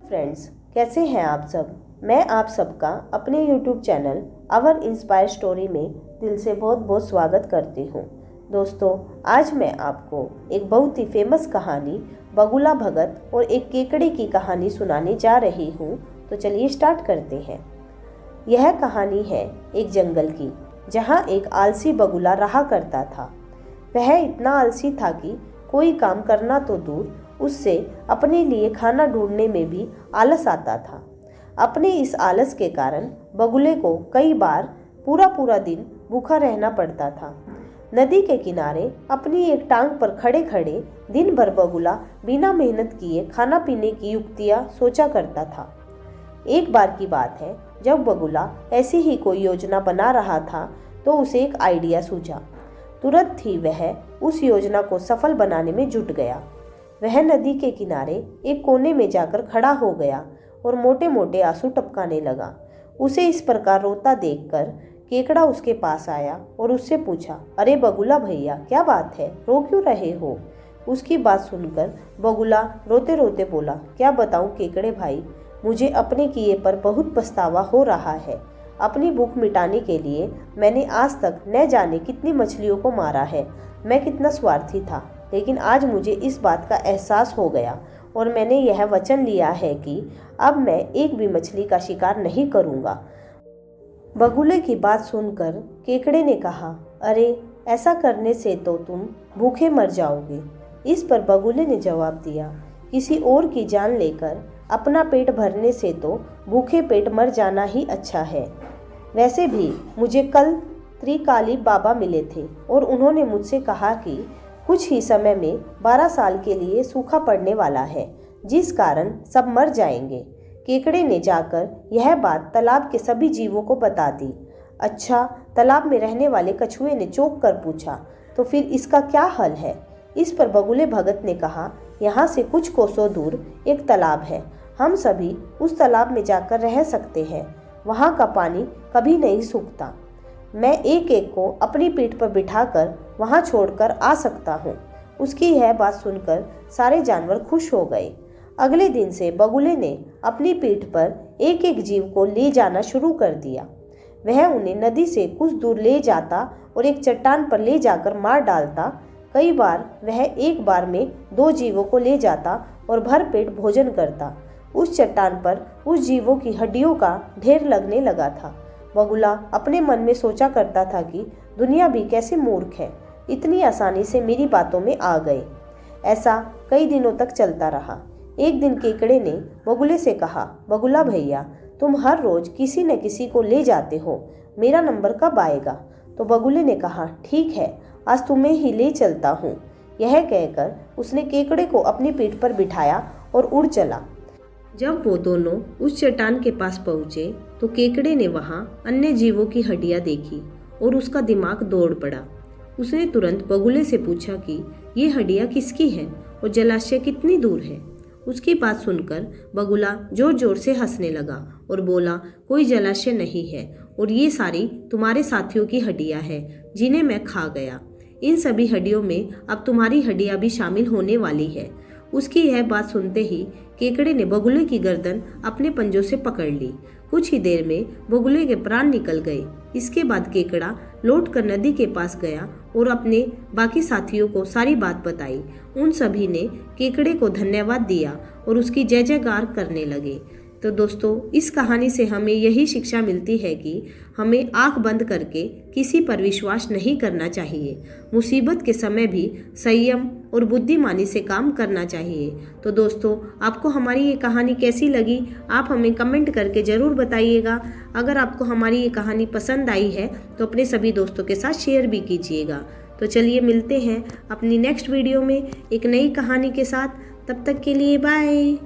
Friends, कैसे हैं आप सब। मैं आप सबका अपने YouTube channel our inspire story में दिल से बहुत बहुत स्वागत करती हूँ। दोस्तों, आज मैं आपको एक बहुत ही फेमस कहानी बगुला भगत और एक केकड़े की कहानी सुनाने जा रही हूँ। तो चलिए स्टार्ट करते हैं। यह कहानी है एक जंगल की, जहाँ एक आलसी बगुला रहा करता था। वह इतना आलसी था कि कोई काम करना तो दूर, उससे अपने लिए खाना ढूंढने में भी आलस आता था। अपने इस आलस के कारण बगुले को कई बार पूरा दिन भूखा रहना पड़ता था। नदी के किनारे अपनी एक टांग पर खड़े खड़े दिन भर बगुला बिना मेहनत किए खाना पीने की युक्तियाँ सोचा करता था। एक बार की बात है, जब बगुला ऐसी ही कोई योजना बना रहा था तो उसे एक आइडिया सूझा। तुरंत ही वह उस योजना को सफल बनाने में जुट गया। वह नदी के किनारे एक कोने में जाकर खड़ा हो गया और मोटे मोटे आंसू टपकाने लगा। उसे इस प्रकार रोता देखकर केकड़ा उसके पास आया और उससे पूछा, अरे बगुला भैया, क्या बात है, रो क्यों रहे हो। उसकी बात सुनकर बगुला रोते रोते बोला, क्या बताऊं केकड़े भाई, मुझे अपने किए पर बहुत पछतावा हो रहा है। अपनी भूख मिटाने के लिए मैंने आज तक न जाने कितनी मछलियों को मारा है। मैं कितना स्वार्थी था, लेकिन आज मुझे इस बात का एहसास हो गया और मैंने यह वचन लिया है कि अब मैं एक भी मछली का शिकार नहीं करूँगा। बगुले की बात सुनकर केकड़े ने कहा, अरे ऐसा करने से तो तुम भूखे मर जाओगे। इस पर बगुले ने जवाब दिया, किसी और की जान लेकर अपना पेट भरने से तो भूखे पेट मर जाना ही अच्छा है। वैसे भी मुझे कल त्रिकाली बाबा मिले थे और उन्होंने मुझसे कहा कि कुछ ही समय में 12 साल के लिए सूखा पड़ने वाला है, जिस कारण सब मर जाएंगे। केकड़े ने जाकर यह बात तालाब के सभी जीवों को बता दी। अच्छा, तालाब में रहने वाले कछुए ने चौंक कर पूछा, तो फिर इसका क्या हल है। इस पर बगुले भगत ने कहा, यहाँ से कुछ कोसों दूर एक तालाब है, हम सभी उस तालाब में जाकर रह सकते हैं। वहाँ का पानी कभी नहीं सूखता। मैं एक एक को अपनी पीठ पर बिठाकर वहाँ छोड़कर आ सकता हूँ। उसकी यह बात सुनकर सारे जानवर खुश हो गए। अगले दिन से बगुले ने अपनी पीठ पर एक एक जीव को ले जाना शुरू कर दिया। वह उन्हें नदी से कुछ दूर ले जाता और एक चट्टान पर ले जाकर मार डालता। कई बार वह एक बार में 2 जीवों को ले जाता और भर पेट भोजन करता। उस चट्टान पर उस जीवों की हड्डियों का ढेर लगने लगा था। बगुला अपने मन में सोचा करता था कि दुनिया भी कैसे मूर्ख है, इतनी आसानी से मेरी बातों में आ गए। ऐसा कई दिनों तक चलता रहा। एक दिन केकड़े ने बगुले से कहा, बगुला भैया, तुम हर रोज किसी न किसी को ले जाते हो, मेरा नंबर कब आएगा। तो बगुले ने कहा, ठीक है, आज तुम्हें ही ले चलता हूँ। यह कहकर उसने केकड़े को अपनी पीठ पर बिठाया और उड़ चला। जब वो दोनों उस चट्टान के पास पहुँचे तो केकड़े ने वहाँ अन्य जीवों की हड्डियाँ देखी और उसका दिमाग दौड़ पड़ा। उसने तुरंत बगुले से पूछा कि ये हड्डियाँ किसकी हैं और जलाशय कितनी दूर है। उसकी बात सुनकर बगुला जोर जोर से हंसने लगा और बोला, कोई जलाशय नहीं है और ये सारी तुम्हारे साथियों की हड्डियाँ हैं जिन्हें मैं खा गया। इन सभी हड्डियों में अब तुम्हारी हड्डियाँ भी शामिल होने वाली है। उसकी यह बात सुनते ही केकड़े ने बगुले की गर्दन अपने पंजों से पकड़ ली। कुछ ही देर में बगुले के प्राण निकल गए। इसके बाद केकड़ा लौटकर नदी के पास गया और अपने बाकी साथियों को सारी बात बताई। उन सभी ने केकड़े को धन्यवाद दिया और उसकी जय जयकार करने लगे। तो दोस्तों, इस कहानी से हमें यही शिक्षा मिलती है कि हमें आंख बंद करके किसी पर विश्वास नहीं करना चाहिए। मुसीबत के समय भी संयम और बुद्धिमानी से काम करना चाहिए। तो दोस्तों, आपको हमारी ये कहानी कैसी लगी, आप हमें कमेंट करके ज़रूर बताइएगा। अगर आपको हमारी ये कहानी पसंद आई है तो अपने सभी दोस्तों के साथ शेयर भी कीजिएगा। तो चलिए मिलते हैं अपनी नेक्स्ट वीडियो में एक नई कहानी के साथ। तब तक के लिए बाय।